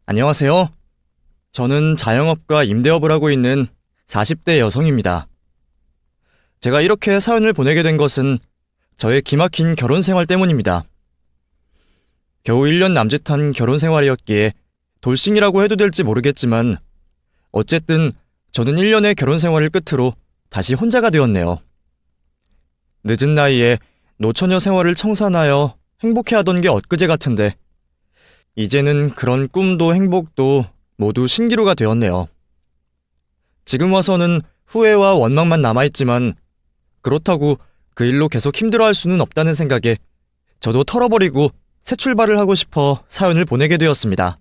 안녕하세요. 저는 자영업과 임대업을 하고 있는 40대 여성입니다. 제가 이렇게 사연을 보내게 된 것은 저의 기막힌 결혼 생활 때문입니다. 겨우 1년 남짓한 결혼 생활이었기에 돌싱이라고 해도 될지 모르겠지만 어쨌든 저는 1년의 결혼 생활을 끝으로 다시 혼자가 되었네요. 늦은 나이에 노처녀 생활을 청산하여 행복해하던 게 엊그제 같은데 이제는 그런 꿈도 행복도 모두 신기루가 되었네요. 지금 와서는 후회와 원망만 남아있지만 그렇다고 그 일로 계속 힘들어할 수는 없다는 생각에 저도 털어버리고 새 출발을 하고 싶어 사연을 보내게 되었습니다.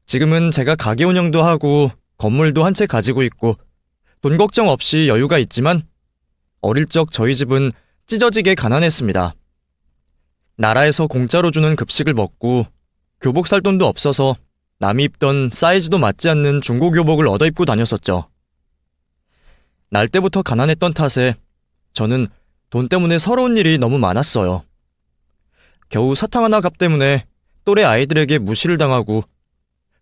지금은 제가 가게 운영도 하고 건물도 한 채 가지고 있고 돈 걱정 없이 여유가 있지만 어릴 적 저희 집은 찢어지게 가난했습니다. 나라에서 공짜로 주는 급식을 먹고 교복 살 돈도 없어서 남이 입던 사이즈도 맞지 않는 중고 교복을 얻어 입고 다녔었죠. 날 때부터 가난했던 탓에 저는 돈 때문에 서러운 일이 너무 많았어요. 겨우 사탕 하나 값 때문에 또래 아이들에게 무시를 당하고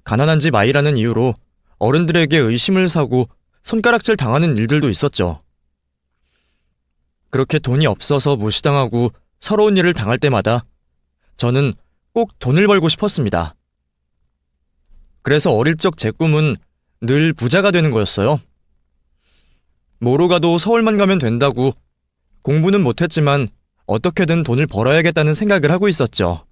가난한 집 아이라는 이유로 어른들에게 의심을 사고 손가락질 당하는 일들도 있었죠. 그렇게 돈이 없어서 무시당하고 서러운 일을 당할 때마다 저는 꼭 돈을 벌고 싶었습니다. 그래서 어릴 적 제 꿈은 늘 부자가 되는 거였어요. 뭐로 가도 서울만 가면 된다고 공부는 못했지만 어떻게든 돈을 벌어야겠다는 생각을 하고 있었죠.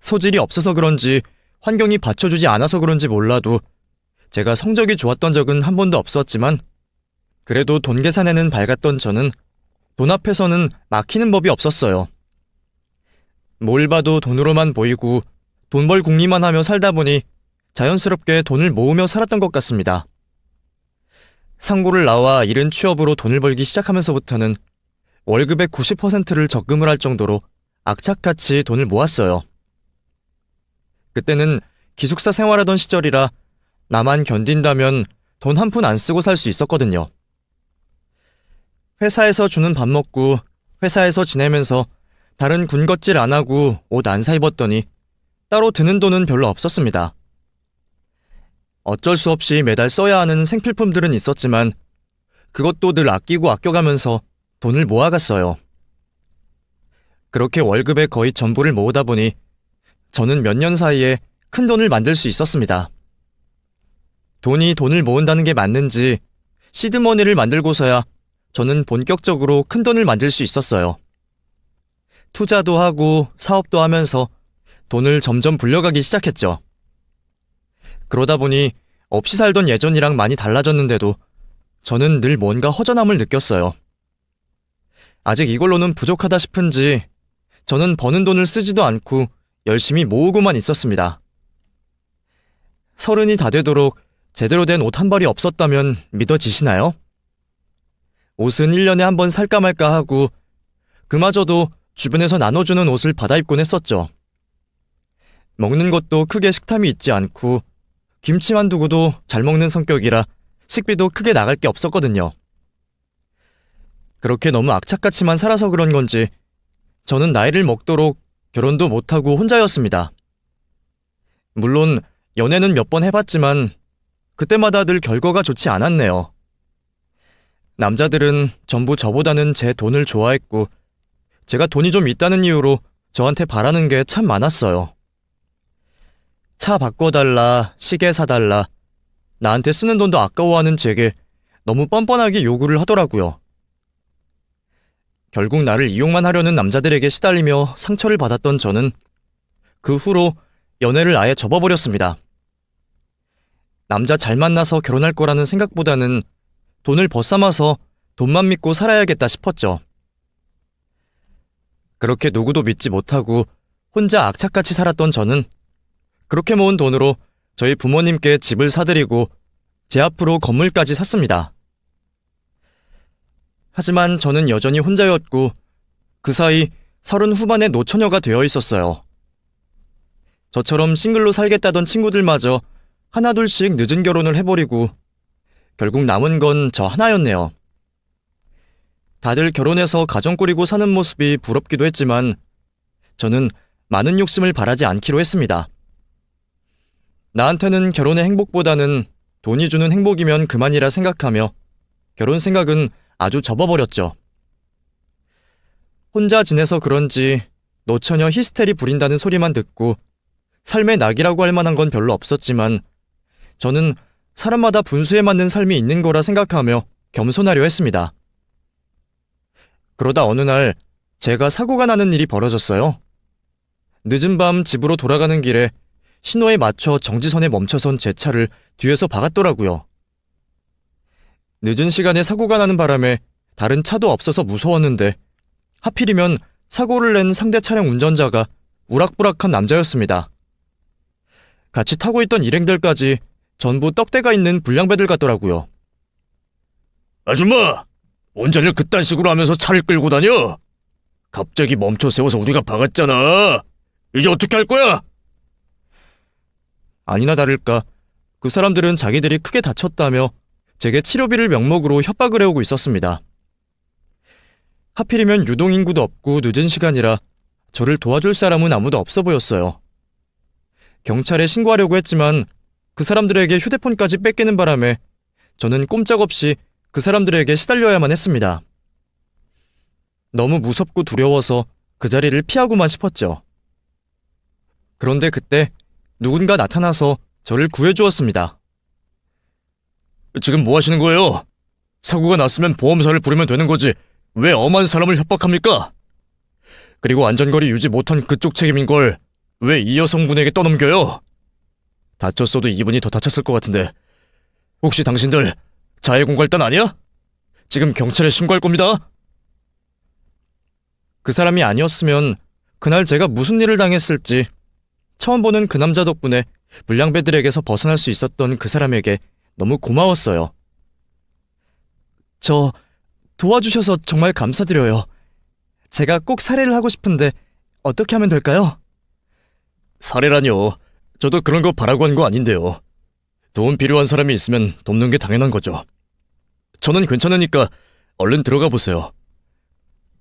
소질이 없어서 그런지 환경이 받쳐주지 않아서 그런지 몰라도 제가 성적이 좋았던 적은 한 번도 없었지만 그래도 돈 계산에는 밝았던 저는 돈 앞에서는 막히는 법이 없었어요. 뭘 봐도 돈으로만 보이고 돈 벌 궁리만 하며 살다 보니 자연스럽게 돈을 모으며 살았던 것 같습니다. 상고를 나와 이른 취업으로 돈을 벌기 시작하면서부터는 월급의 90%를 적금을 할 정도로 악착같이 돈을 모았어요. 그때는 기숙사 생활하던 시절이라 나만 견딘다면 돈 한 푼 안 쓰고 살 수 있었거든요. 회사에서 주는 밥 먹고 회사에서 지내면서 다른 군것질 안 하고 옷 안 사 입었더니 따로 드는 돈은 별로 없었습니다. 어쩔 수 없이 매달 써야 하는 생필품들은 있었지만 그것도 늘 아끼고 아껴가면서 돈을 모아갔어요. 그렇게 월급의 거의 전부를 모으다 보니 저는 몇 년 사이에 큰 돈을 만들 수 있었습니다. 돈이 돈을 모은다는 게 맞는지 시드머니를 만들고서야 저는 본격적으로 큰 돈을 만들 수 있었어요. 투자도 하고 사업도 하면서 돈을 점점 불려가기 시작했죠. 그러다 보니 없이 살던 예전이랑 많이 달라졌는데도 저는 늘 뭔가 허전함을 느꼈어요. 아직 이걸로는 부족하다 싶은지 저는 버는 돈을 쓰지도 않고 열심히 모으고만 있었습니다. 30이 다 되도록 제대로 된 옷 한 벌이 없었다면 믿어지시나요? 옷은 1년에 한 번 살까 말까 하고 그마저도 주변에서 나눠주는 옷을 받아 입곤 했었죠. 먹는 것도 크게 식탐이 있지 않고 김치만 두고도 잘 먹는 성격이라 식비도 크게 나갈 게 없었거든요. 그렇게 너무 악착같이만 살아서 그런 건지 저는 나이를 먹도록 결혼도 못하고 혼자였습니다. 물론 연애는 몇 번 해봤지만 그때마다 늘 결과가 좋지 않았네요. 남자들은 전부 저보다는 제 돈을 좋아했고 제가 돈이 좀 있다는 이유로 저한테 바라는 게 참 많았어요. 차 바꿔달라, 시계 사달라, 나한테 쓰는 돈도 아까워하는 제게 너무 뻔뻔하게 요구를 하더라고요. 결국 나를 이용만 하려는 남자들에게 시달리며 상처를 받았던 저는 그 후로 연애를 아예 접어버렸습니다. 남자 잘 만나서 결혼할 거라는 생각보다는 돈을 벗삼아서 돈만 믿고 살아야겠다 싶었죠. 그렇게 누구도 믿지 못하고 혼자 악착같이 살았던 저는 그렇게 모은 돈으로 저희 부모님께 집을 사드리고 제 앞으로 건물까지 샀습니다. 하지만 저는 여전히 혼자였고 그 사이 30 후반의 노처녀가 되어 있었어요. 저처럼 싱글로 살겠다던 친구들마저 하나둘씩 늦은 결혼을 해버리고 결국 남은 건 저 하나였네요. 다들 결혼해서 가정 꾸리고 사는 모습이 부럽기도 했지만 저는 많은 욕심을 바라지 않기로 했습니다. 나한테는 결혼의 행복보다는 돈이 주는 행복이면 그만이라 생각하며 결혼 생각은 아주 접어버렸죠. 혼자 지내서 그런지 노처녀 히스테리 부린다는 소리만 듣고 삶의 낙이라고 할 만한 건 별로 없었지만 저는 사람마다 분수에 맞는 삶이 있는 거라 생각하며 겸손하려 했습니다. 그러다 어느 날 제가 사고가 나는 일이 벌어졌어요. 늦은 밤 집으로 돌아가는 길에 신호에 맞춰 정지선에 멈춰선 제 차를 뒤에서 박았더라고요. 늦은 시간에 사고가 나는 바람에 다른 차도 없어서 무서웠는데 하필이면 사고를 낸 상대 차량 운전자가 우락부락한 남자였습니다. 같이 타고 있던 일행들까지 전부 떡대가 있는 불량배들 같더라고요. 아줌마! 운전을 그딴 식으로 하면서 차를 끌고 다녀? 갑자기 멈춰 세워서 우리가 박았잖아. 이제 어떻게 할 거야? 아니나 다를까 그 사람들은 자기들이 크게 다쳤다며 제게 치료비를 명목으로 협박을 해오고 있었습니다. 하필이면 유동인구도 없고 늦은 시간이라 저를 도와줄 사람은 아무도 없어 보였어요. 경찰에 신고하려고 했지만 그 사람들에게 휴대폰까지 뺏기는 바람에 저는 꼼짝없이 그 사람들에게 시달려야만 했습니다. 너무 무섭고 두려워서 그 자리를 피하고만 싶었죠. 그런데 그때 누군가 나타나서 저를 구해주었습니다. 지금 뭐 하시는 거예요? 사고가 났으면 보험사를 부르면 되는 거지. 왜 엄한 사람을 협박합니까? 그리고 안전거리 유지 못한 그쪽 책임인 걸 왜 이 여성분에게 떠넘겨요? 다쳤어도 이분이 더 다쳤을 것 같은데. 혹시 당신들 자해공갈단 아니야? 지금 경찰에 신고할 겁니다. 그 사람이 아니었으면 그날 제가 무슨 일을 당했을지 처음 보는 그 남자 덕분에 불량배들에게서 벗어날 수 있었던 그 사람에게 너무 고마웠어요. 저 도와주셔서 정말 감사드려요. 제가 꼭 살해를 하고 싶은데 어떻게 하면 될까요? 살해라뇨. 저도 그런 거 바라고 한 거 아닌데요. 도움 필요한 사람이 있으면 돕는 게 당연한 거죠. 저는 괜찮으니까 얼른 들어가 보세요.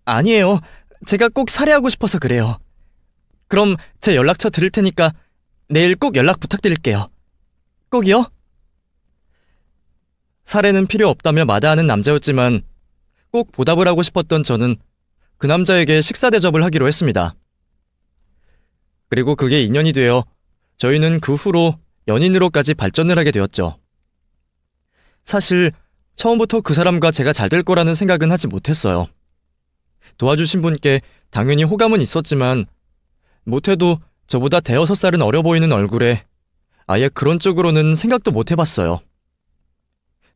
아니에요. 제가 꼭 살해하고 싶어서 그래요. 그럼 제 연락처 드릴 테니까 내일 꼭 연락 부탁드릴게요. 꼭이요? 살해는 필요 없다며 마다하는 남자였지만 꼭 보답을 하고 싶었던 저는 그 남자에게 식사 대접을 하기로 했습니다. 그리고 그게 인연이 되어 저희는 그 후로 연인으로까지 발전을 하게 되었죠. 사실 처음부터 그 사람과 제가 잘 될 거라는 생각은 하지 못했어요. 도와주신 분께 당연히 호감은 있었지만 못해도 저보다 대여섯 살은 어려 보이는 얼굴에 아예 그런 쪽으로는 생각도 못 해봤어요.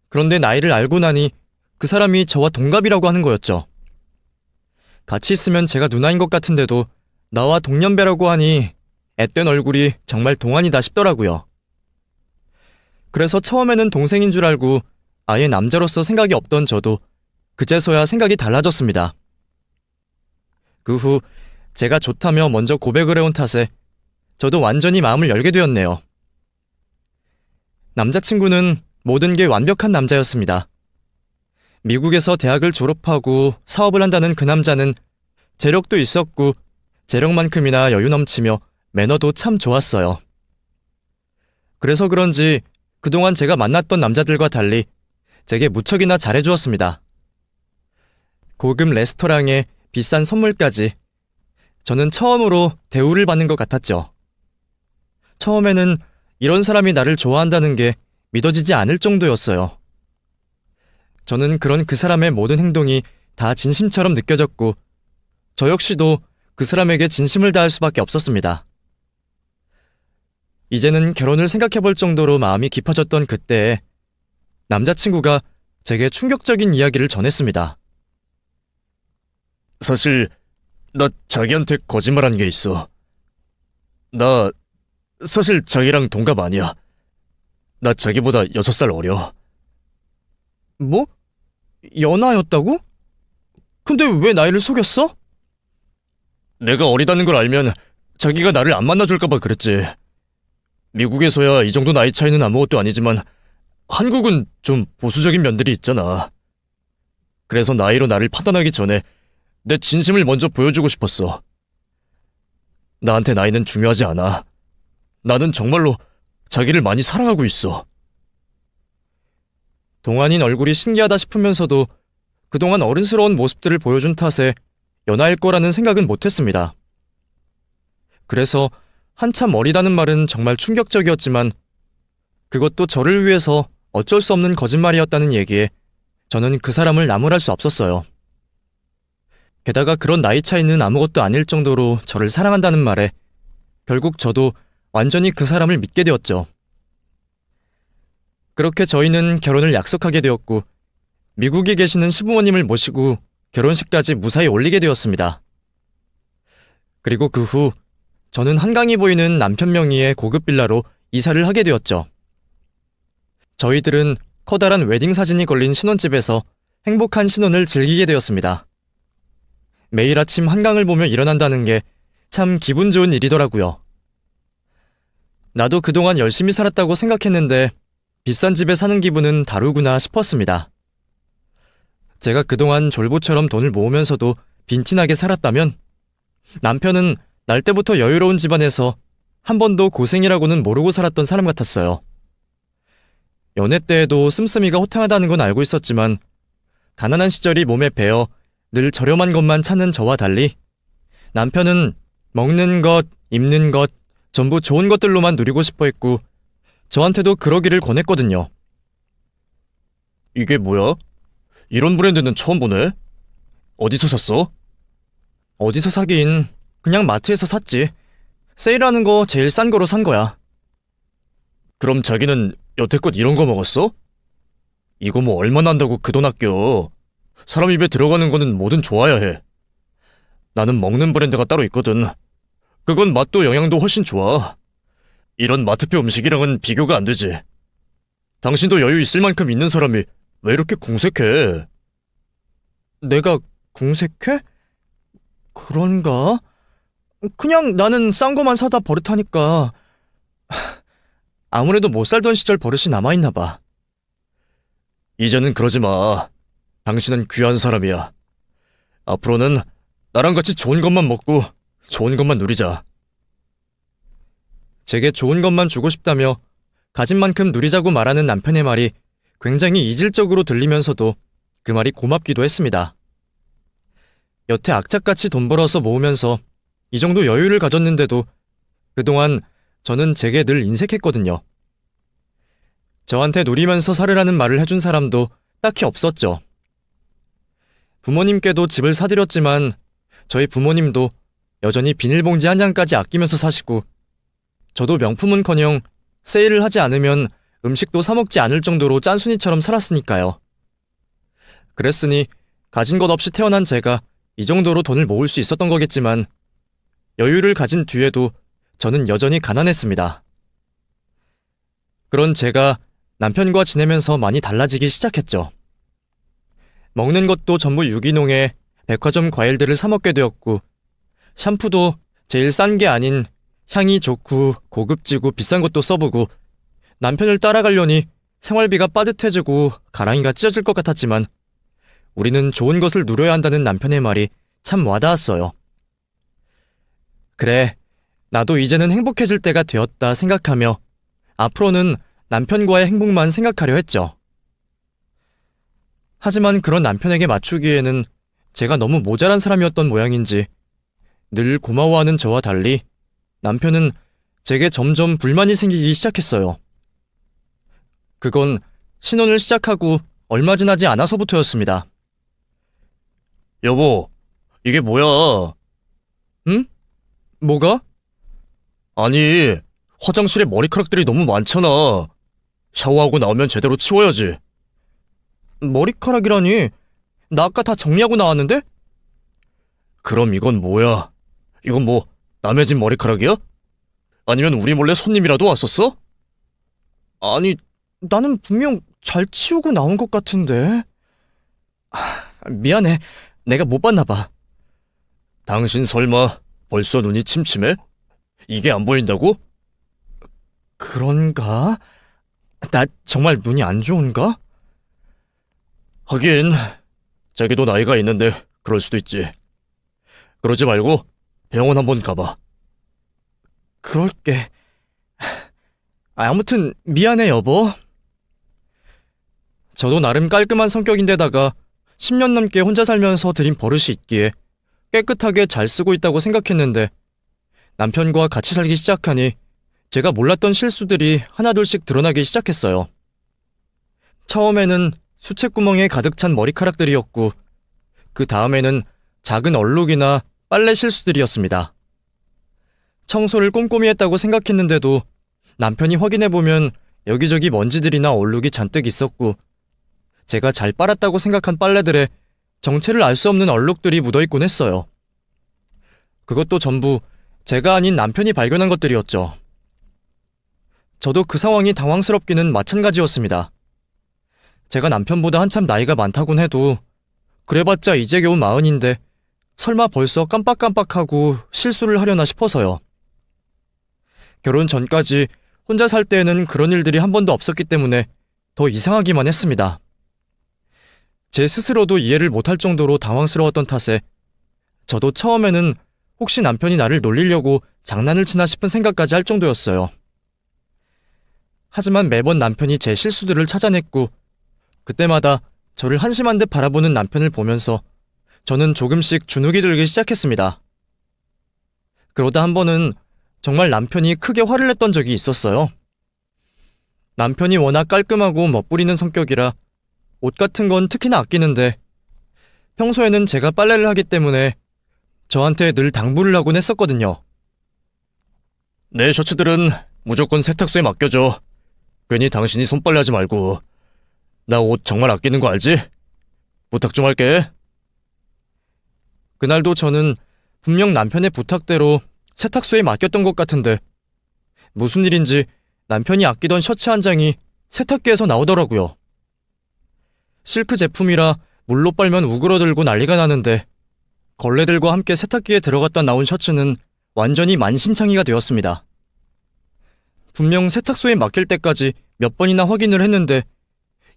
그런데 나이를 알고 나니 그 사람이 저와 동갑이라고 하는 거였죠. 같이 있으면 제가 누나인 것 같은데도 나와 동년배라고 하니 앳된 얼굴이 정말 동안이다 싶더라고요. 그래서 처음에는 동생인 줄 알고 아예 남자로서 생각이 없던 저도 그제서야 생각이 달라졌습니다. 그 후 제가 좋다며 먼저 고백을 해온 탓에 저도 완전히 마음을 열게 되었네요. 남자친구는 모든 게 완벽한 남자였습니다. 미국에서 대학을 졸업하고 사업을 한다는 그 남자는 재력도 있었고 재력만큼이나 여유 넘치며 매너도 참 좋았어요. 그래서 그런지 그동안 제가 만났던 남자들과 달리 제게 무척이나 잘해주었습니다. 고급 레스토랑에 비싼 선물까지 저는 처음으로 대우를 받는 것 같았죠. 처음에는 이런 사람이 나를 좋아한다는 게 믿어지지 않을 정도였어요. 저는 그런 그 사람의 모든 행동이 다 진심처럼 느껴졌고 저 역시도 그 사람에게 진심을 다할 수밖에 없었습니다. 이제는 결혼을 생각해볼 정도로 마음이 깊어졌던 그때에 남자친구가 제게 충격적인 이야기를 전했습니다. 사실 나 자기한테 거짓말한 게 있어. 나 사실 자기랑 동갑 아니야. 나 자기보다 6살 어려. 뭐? 연하였다고? 근데 왜 나이를 속였어? 내가 어리다는 걸 알면 자기가 나를 안 만나줄까봐 그랬지. 미국에서야 이 정도 나이 차이는 아무것도 아니지만 한국은 좀 보수적인 면들이 있잖아. 그래서 나이로 나를 판단하기 전에 내 진심을 먼저 보여주고 싶었어. 나한테 나이는 중요하지 않아. 나는 정말로 자기를 많이 사랑하고 있어. 동안인 얼굴이 신기하다 싶으면서도 그동안 어른스러운 모습들을 보여준 탓에 연하일 거라는 생각은 못했습니다. 그래서 한참 어리다는 말은 정말 충격적이었지만 그것도 저를 위해서 어쩔 수 없는 거짓말이었다는 얘기에 저는 그 사람을 나무랄 수 없었어요. 게다가 그런 나이 차이는 아무것도 아닐 정도로 저를 사랑한다는 말에 결국 저도 완전히 그 사람을 믿게 되었죠. 그렇게 저희는 결혼을 약속하게 되었고 미국에 계시는 시부모님을 모시고 결혼식까지 무사히 올리게 되었습니다. 그리고 그 후 저는 한강이 보이는 남편 명의의 고급 빌라로 이사를 하게 되었죠. 저희들은 커다란 웨딩 사진이 걸린 신혼집에서 행복한 신혼을 즐기게 되었습니다. 매일 아침 한강을 보며 일어난다는 게 참 기분 좋은 일이더라고요. 나도 그동안 열심히 살았다고 생각했는데 비싼 집에 사는 기분은 다르구나 싶었습니다. 제가 그동안 졸부처럼 돈을 모으면서도 빈티나게 살았다면 남편은 날 때부터 여유로운 집안에서 한 번도 고생이라고는 모르고 살았던 사람 같았어요. 연애 때에도 씀씀이가 호탕하다는 건 알고 있었지만 가난한 시절이 몸에 배어 늘 저렴한 것만 찾는 저와 달리 남편은 먹는 것, 입는 것 전부 좋은 것들로만 누리고 싶어 했고 저한테도 그러기를 권했거든요. 이게 뭐야? 이런 브랜드는 처음 보네? 어디서 샀어? 어디서 사긴 그냥 마트에서 샀지. 세일하는 거 제일 싼 거로 산 거야. 그럼 자기는 여태껏 이런 거 먹었어? 이거 뭐 얼마나 한다고 그 돈 아껴. 사람 입에 들어가는 거는 뭐든 좋아야 해. 나는 먹는 브랜드가 따로 있거든. 그건 맛도 영양도 훨씬 좋아. 이런 마트표 음식이랑은 비교가 안 되지. 당신도 여유 있을 만큼 있는 사람이 왜 이렇게 궁색해? 내가 궁색해? 그런가? 그냥 나는 싼 거만 사다 버릇하니까 아무래도 못 살던 시절 버릇이 남아있나 봐. 이제는 그러지 마. 당신은 귀한 사람이야. 앞으로는 나랑 같이 좋은 것만 먹고 좋은 것만 누리자. 제게 좋은 것만 주고 싶다며 가진 만큼 누리자고 말하는 남편의 말이 굉장히 이질적으로 들리면서도 그 말이 고맙기도 했습니다. 여태 악착같이 돈 벌어서 모으면서 이 정도 여유를 가졌는데도 그동안 저는 제게 늘 인색했거든요. 저한테 누리면서 살으라는 말을 해준 사람도 딱히 없었죠. 부모님께도 집을 사드렸지만 저희 부모님도 여전히 비닐봉지 한 장까지 아끼면서 사시고 저도 명품은커녕 세일을 하지 않으면 음식도 사 먹지 않을 정도로 짠순이처럼 살았으니까요. 그랬으니 가진 것 없이 태어난 제가 이 정도로 돈을 모을 수 있었던 거겠지만 여유를 가진 뒤에도 저는 여전히 가난했습니다. 그런 제가 남편과 지내면서 많이 달라지기 시작했죠. 먹는 것도 전부 유기농에 백화점 과일들을 사 먹게 되었고 샴푸도 제일 싼 게 아닌 향이 좋고 고급지고 비싼 것도 써보고 남편을 따라가려니 생활비가 빠듯해지고 가랑이가 찢어질 것 같았지만 우리는 좋은 것을 누려야 한다는 남편의 말이 참 와닿았어요. 그래, 나도 이제는 행복해질 때가 되었다 생각하며 앞으로는 남편과의 행복만 생각하려 했죠. 하지만 그런 남편에게 맞추기에는 제가 너무 모자란 사람이었던 모양인지 늘 고마워하는 저와 달리 남편은 제게 점점 불만이 생기기 시작했어요. 그건 신혼을 시작하고 얼마 지나지 않아서부터였습니다. 여보, 이게 뭐야? 응? 뭐가? 아니, 화장실에 머리카락들이 너무 많잖아. 샤워하고 나오면 제대로 치워야지. 머리카락이라니? 나 아까 다 정리하고 나왔는데? 그럼 이건 뭐야? 이건 뭐 남의 집 머리카락이야? 아니면 우리 몰래 손님이라도 왔었어? 아니, 나는 분명 잘 치우고 나온 것 같은데. 미안해. 내가 못 봤나 봐. 당신 설마 벌써 눈이 침침해? 이게 안 보인다고? 그런가? 나 정말 눈이 안 좋은가? 하긴 자기도 나이가 있는데 그럴 수도 있지. 그러지 말고 병원 한번 가봐. 그럴게. 아무튼 미안해, 여보. 저도 나름 깔끔한 성격인데다가 10년 넘게 혼자 살면서 들인 버릇이 있기에 깨끗하게 잘 쓰고 있다고 생각했는데 남편과 같이 살기 시작하니 제가 몰랐던 실수들이 하나둘씩 드러나기 시작했어요. 처음에는 수채구멍에 가득 찬 머리카락들이었고 그 다음에는 작은 얼룩이나 빨래 실수들이었습니다. 청소를 꼼꼼히 했다고 생각했는데도 남편이 확인해보면 여기저기 먼지들이나 얼룩이 잔뜩 있었고 제가 잘 빨았다고 생각한 빨래들에 정체를 알 수 없는 얼룩들이 묻어있곤 했어요. 그것도 전부 제가 아닌 남편이 발견한 것들이었죠. 저도 그 상황이 당황스럽기는 마찬가지였습니다. 제가 남편보다 한참 나이가 많다곤 해도 그래봤자 이제 겨우 40인데 설마 벌써 깜빡깜빡하고 실수를 하려나 싶어서요. 결혼 전까지 혼자 살 때에는 그런 일들이 한 번도 없었기 때문에 더 이상하기만 했습니다. 제 스스로도 이해를 못할 정도로 당황스러웠던 탓에 저도 처음에는 혹시 남편이 나를 놀리려고 장난을 치나 싶은 생각까지 할 정도였어요. 하지만 매번 남편이 제 실수들을 찾아냈고 그때마다 저를 한심한 듯 바라보는 남편을 보면서 저는 조금씩 주눅이 들기 시작했습니다. 그러다 한 번은 정말 남편이 크게 화를 냈던 적이 있었어요. 남편이 워낙 깔끔하고 멋부리는 성격이라 옷 같은 건 특히나 아끼는데 평소에는 제가 빨래를 하기 때문에 저한테 늘 당부를 하곤 했었거든요. 내 셔츠들은 무조건 세탁소에 맡겨줘. 괜히 당신이 손빨래하지 말고. 나 옷 정말 아끼는 거 알지? 부탁 좀 할게. 그날도 저는 분명 남편의 부탁대로 세탁소에 맡겼던 것 같은데 무슨 일인지 남편이 아끼던 셔츠 한 장이 세탁기에서 나오더라고요. 실크 제품이라 물로 빨면 우그러들고 난리가 나는데 걸레들과 함께 세탁기에 들어갔다 나온 셔츠는 완전히 만신창이가 되었습니다. 분명 세탁소에 맡길 때까지 몇 번이나 확인을 했는데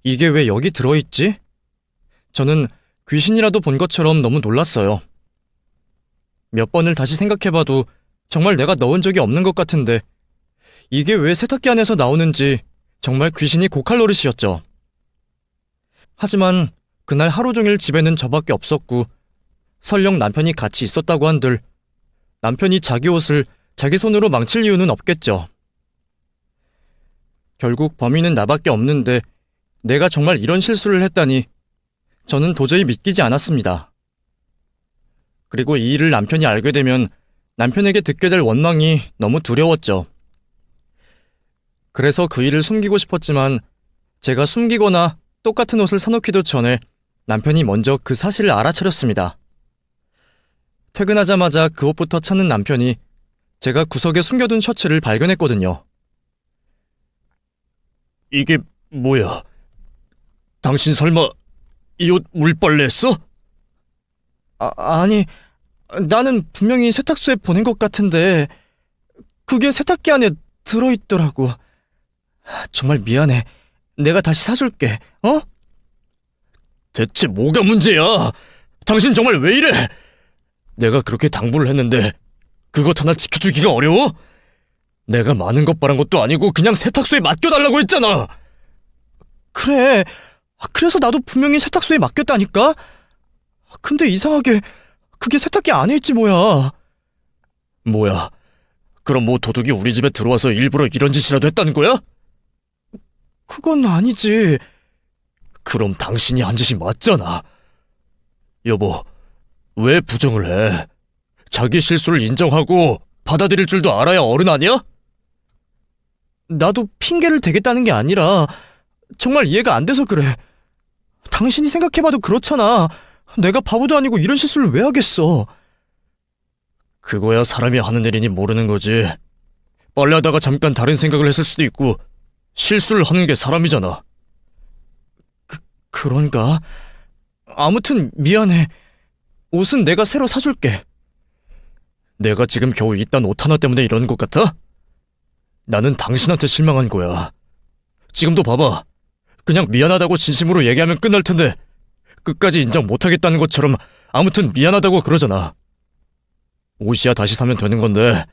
이게 왜 여기 들어있지? 저는 귀신이라도 본 것처럼 너무 놀랐어요. 몇 번을 다시 생각해봐도 정말 내가 넣은 적이 없는 것 같은데 이게 왜 세탁기 안에서 나오는지 정말 귀신이 고칼 노릇이었죠. 하지만 그날 하루 종일 집에는 저밖에 없었고 설령 남편이 같이 있었다고 한들 남편이 자기 옷을 자기 손으로 망칠 이유는 없겠죠. 결국 범인은 나밖에 없는데 내가 정말 이런 실수를 했다니 저는 도저히 믿기지 않았습니다. 그리고 이 일을 남편이 알게 되면 남편에게 듣게 될 원망이 너무 두려웠죠. 그래서 그 일을 숨기고 싶었지만 제가 숨기거나 똑같은 옷을 사놓기도 전에 남편이 먼저 그 사실을 알아차렸습니다. 퇴근하자마자 그 옷부터 찾는 남편이 제가 구석에 숨겨둔 셔츠를 발견했거든요. 이게 뭐야? 당신 설마 이 옷 물빨래 했어? 아니, 나는 분명히 세탁소에 보낸 것 같은데 그게 세탁기 안에 들어있더라고. 정말 미안해. 내가 다시 사줄게, 어? 대체 뭐가 문제야? 당신 정말 왜 이래? 내가 그렇게 당부를 했는데 그것 하나 지켜주기가 어려워? 내가 많은 것 바란 것도 아니고 그냥 세탁소에 맡겨달라고 했잖아. 그래, 그래서 나도 분명히 세탁소에 맡겼다니까? 근데 이상하게 그게 세탁기 안에 있지 뭐야. 뭐야? 그럼 뭐 도둑이 우리 집에 들어와서 일부러 이런 짓이라도 했다는 거야? 그건 아니지. 그럼 당신이 한 짓이 맞잖아. 여보, 왜 부정을 해? 자기 실수를 인정하고 받아들일 줄도 알아야 어른 아니야? 나도 핑계를 대겠다는 게 아니라 정말 이해가 안 돼서 그래. 당신이 생각해봐도 그렇잖아. 내가 바보도 아니고 이런 실수를 왜 하겠어. 그거야 사람이 하는 일이니 모르는 거지. 빨래하다가 잠깐 다른 생각을 했을 수도 있고 실수를 하는 게 사람이잖아. 그런가? 아무튼 미안해. 옷은 내가 새로 사줄게. 내가 지금 겨우 이딴 옷 하나 때문에 이러는 것 같아? 나는 당신한테 실망한 거야. 지금도 봐봐. 그냥 미안하다고 진심으로 얘기하면 끝날 텐데 끝까지 인정 못하겠다는 것처럼 아무튼 미안하다고 그러잖아. 옷이야 다시 사면 되는 건데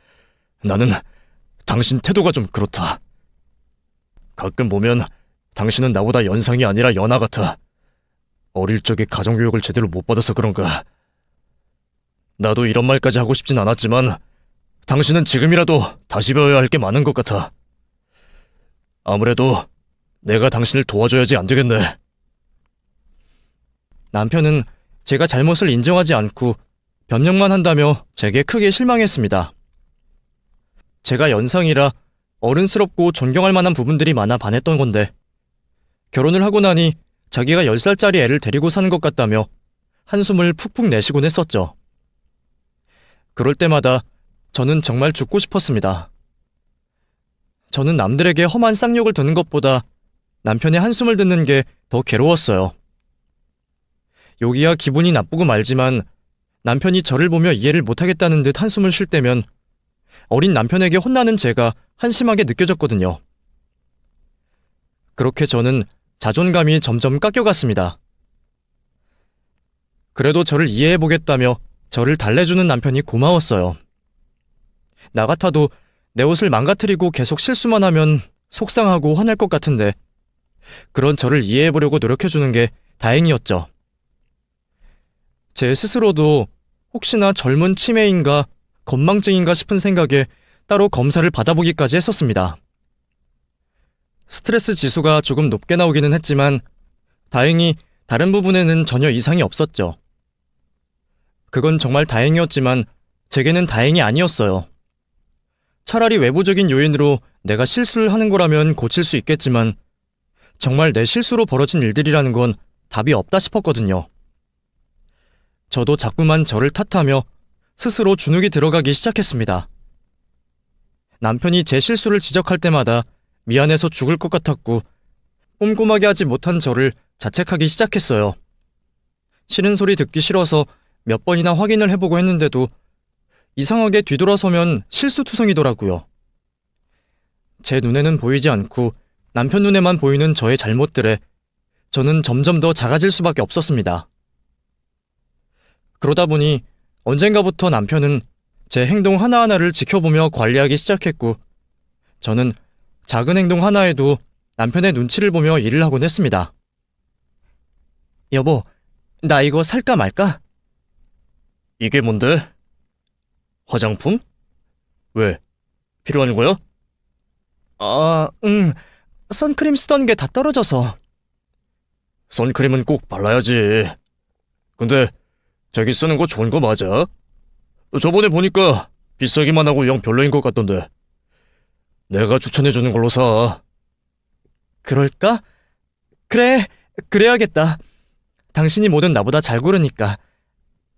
나는 당신 태도가 좀 그렇다. 가끔 보면 당신은 나보다 연상이 아니라 연하 같아. 어릴 적에 가정교육을 제대로 못 받아서 그런가. 나도 이런 말까지 하고 싶진 않았지만 당신은 지금이라도 다시 배워야 할 게 많은 것 같아. 아무래도 내가 당신을 도와줘야지 안 되겠네. 남편은 제가 잘못을 인정하지 않고 변명만 한다며 제게 크게 실망했습니다. 제가 연상이라 어른스럽고 존경할 만한 부분들이 많아 반했던 건데 결혼을 하고 나니 자기가 10살짜리 애를 데리고 사는 것 같다며 한숨을 푹푹 내쉬곤 했었죠. 그럴 때마다 저는 정말 죽고 싶었습니다. 저는 남들에게 험한 쌍욕을 듣는 것보다 남편의 한숨을 듣는 게 더 괴로웠어요. 여기야 기분이 나쁘고 말지만 남편이 저를 보며 이해를 못하겠다는 듯 한숨을 쉴 때면 어린 남편에게 혼나는 제가 한심하게 느껴졌거든요. 그렇게 저는 자존감이 점점 깎여갔습니다. 그래도 저를 이해해보겠다며 저를 달래주는 남편이 고마웠어요. 나 같아도 내 옷을 망가뜨리고 계속 실수만 하면 속상하고 화날 것 같은데 그런 저를 이해해보려고 노력해주는 게 다행이었죠. 제 스스로도 혹시나 젊은 치매인가 건망증인가 싶은 생각에 따로 검사를 받아보기까지 했었습니다. 스트레스 지수가 조금 높게 나오기는 했지만 다행히 다른 부분에는 전혀 이상이 없었죠. 그건 정말 다행이었지만 제게는 다행이 아니었어요. 차라리 외부적인 요인으로 내가 실수를 하는 거라면 고칠 수 있겠지만 정말 내 실수로 벌어진 일들이라는 건 답이 없다 싶었거든요. 저도 자꾸만 저를 탓하며 스스로 주눅이 들어가기 시작했습니다. 남편이 제 실수를 지적할 때마다 미안해서 죽을 것 같았고 꼼꼼하게 하지 못한 저를 자책하기 시작했어요. 싫은 소리 듣기 싫어서 몇 번이나 확인을 해보고 했는데도 이상하게 뒤돌아서면 실수투성이더라고요. 제 눈에는 보이지 않고 남편 눈에만 보이는 저의 잘못들에 저는 점점 더 작아질 수밖에 없었습니다. 그러다 보니 언젠가부터 남편은 제 행동 하나하나를 지켜보며 관리하기 시작했고 저는 작은 행동 하나에도 남편의 눈치를 보며 일을 하곤 했습니다. 여보, 나 이거 살까 말까? 이게 뭔데? 화장품? 왜? 필요한 거야? 선크림 쓰던 게 다 떨어져서. 선크림은 꼭 발라야지. 근데 저기 쓰는 거 좋은 거 맞아? 저번에 보니까 비싸기만 하고 영 별로인 것 같던데. 내가 추천해주는 걸로 사. 그럴까? 그래, 그래야겠다. 당신이 뭐든 나보다 잘 고르니까.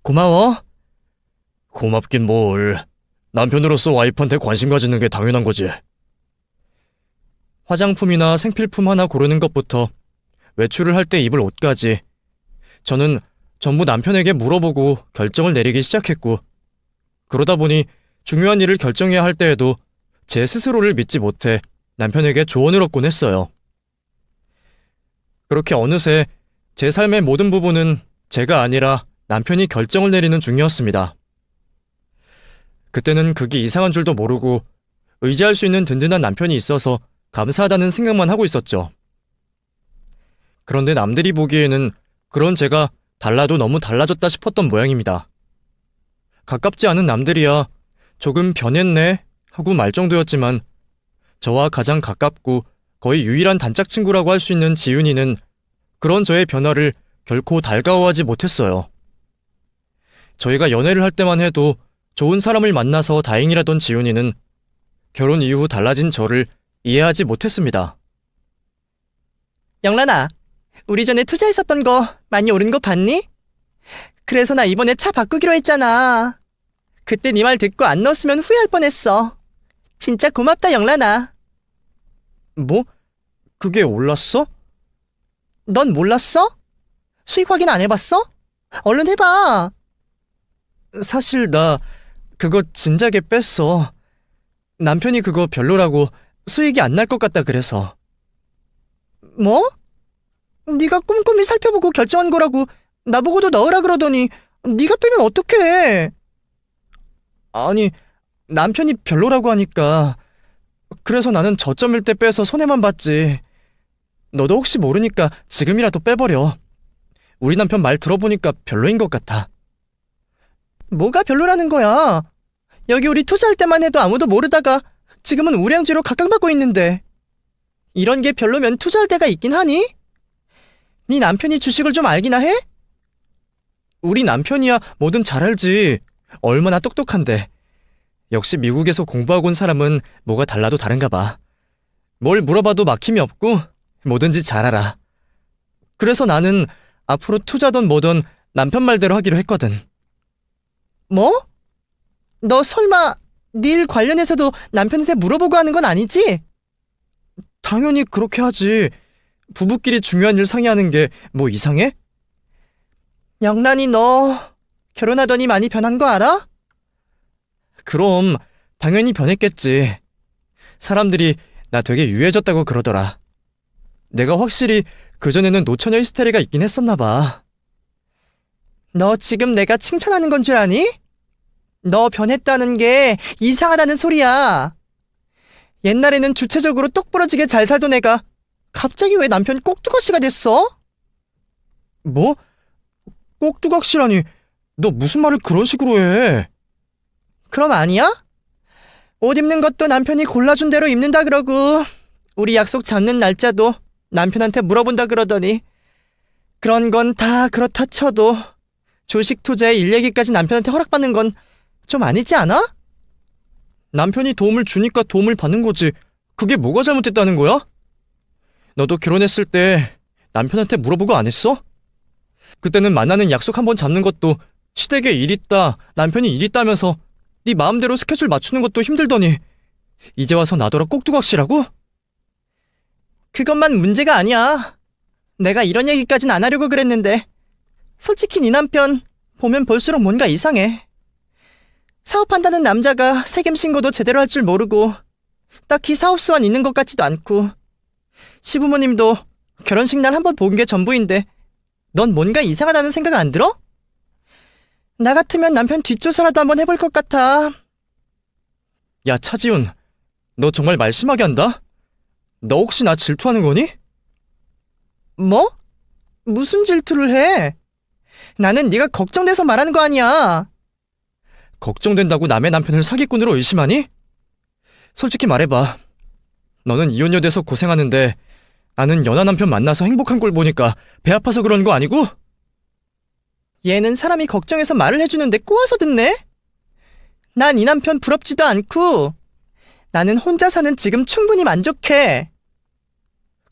고마워. 고맙긴 뭘. 남편으로서 와이프한테 관심 가지는 게 당연한 거지. 화장품이나 생필품 하나 고르는 것부터 외출을 할 때 입을 옷까지 저는 전부 남편에게 물어보고 결정을 내리기 시작했고 그러다 보니 중요한 일을 결정해야 할 때에도 제 스스로를 믿지 못해 남편에게 조언을 얻곤 했어요. 그렇게 어느새 제 삶의 모든 부분은 제가 아니라 남편이 결정을 내리는 중이었습니다. 그때는 그게 이상한 줄도 모르고 의지할 수 있는 든든한 남편이 있어서 감사하다는 생각만 하고 있었죠. 그런데 남들이 보기에는 그런 제가 달라도 너무 달라졌다 싶었던 모양입니다. 가깝지 않은 남들이야 조금 변했네 하고 말 정도였지만 저와 가장 가깝고 거의 유일한 단짝 친구라고 할 수 있는 지윤이는 그런 저의 변화를 결코 달가워하지 못했어요. 저희가 연애를 할 때만 해도 좋은 사람을 만나서 다행이라던 지윤이는 결혼 이후 달라진 저를 이해하지 못했습니다. 영란아, 우리 전에 투자했었던 거 많이 오른 거 봤니? 그래서 나 이번에 차 바꾸기로 했잖아. 그때 네 말 듣고 안 넣었으면 후회할 뻔했어. 진짜 고맙다, 영란아. 뭐? 그게 올랐어? 넌 몰랐어? 수익 확인 안 해봤어? 얼른 해봐. 사실 나 그거 진작에 뺐어. 남편이 그거 별로라고 수익이 안 날 것 같다 그래서. 뭐? 네가 꼼꼼히 살펴보고 결정한 거라고 나보고도 넣으라 그러더니 네가 빼면 어떡해? 아니, 남편이 별로라고 하니까 그래서 나는 저점일 때 빼서 손해만 봤지. 너도 혹시 모르니까 지금이라도 빼버려. 우리 남편 말 들어보니까 별로인 것 같아. 뭐가 별로라는 거야? 여기 우리 투자할 때만 해도 아무도 모르다가 지금은 우량주로 각광받고 있는데. 이런 게 별로면 투자할 때가 있긴 하니? 네 남편이 주식을 좀 알기나 해? 우리 남편이야 뭐든 잘 알지. 얼마나 똑똑한데. 역시 미국에서 공부하고 온 사람은 뭐가 달라도 다른가 봐. 뭘 물어봐도 막힘이 없고 뭐든지 잘 알아. 그래서 나는 앞으로 투자든 뭐든 남편 말대로 하기로 했거든. 뭐? 너 설마 네 일 관련해서도 남편한테 물어보고 하는 건 아니지? 당연히 그렇게 하지. 부부끼리 중요한 일 상의하는 게 뭐 이상해? 영란이 너 결혼하더니 많이 변한 거 알아? 그럼 당연히 변했겠지. 사람들이 나 되게 유해졌다고 그러더라. 내가 확실히 그전에는 노처녀 히스테리가 있긴 했었나 봐. 너 지금 내가 칭찬하는 건 줄 아니? 너 변했다는 게 이상하다는 소리야. 옛날에는 주체적으로 똑부러지게 잘 살던 애가 갑자기 왜 남편 꼭두각시가 됐어? 뭐? 꼭두각시라니, 너 무슨 말을 그런 식으로 해? 그럼 아니야? 옷 입는 것도 남편이 골라준 대로 입는다 그러고 우리 약속 잡는 날짜도 남편한테 물어본다 그러더니 그런 건 다 그렇다 쳐도 주식 투자에 일 얘기까지 남편한테 허락받는 건 좀 아니지 않아? 남편이 도움을 주니까 도움을 받는 거지. 그게 뭐가 잘못됐다는 거야? 너도 결혼했을 때 남편한테 물어보고 안 했어? 그때는 만나는 약속 한번 잡는 것도 시댁에 일 있다, 남편이 일 있다면서 네 마음대로 스케줄 맞추는 것도 힘들더니 이제 와서 나더러 꼭두각시라고? 그것만 문제가 아니야. 내가 이런 얘기까진 안 하려고 그랬는데 솔직히 네 남편 보면 볼수록 뭔가 이상해. 사업한다는 남자가 세금 신고도 제대로 할 줄 모르고 딱히 사업 수완 있는 것 같지도 않고 시부모님도 결혼식 날 한번 본 게 전부인데 넌 뭔가 이상하다는 생각 안 들어? 나 같으면 남편 뒷조사라도 한번 해볼 것 같아. 야, 차지훈, 너 정말 말 심하게 한다? 너 혹시 나 질투하는 거니? 뭐? 무슨 질투를 해? 나는 네가 걱정돼서 말하는 거 아니야. 걱정된다고 남의 남편을 사기꾼으로 의심하니? 솔직히 말해봐. 너는 이혼녀 돼서 고생하는데 나는 연하 남편 만나서 행복한 꼴 보니까 배 아파서 그런 거 아니고? 얘는 사람이 걱정해서 말을 해주는데 꼬아서 듣네? 난 이 남편 부럽지도 않고 나는 혼자 사는 지금 충분히 만족해.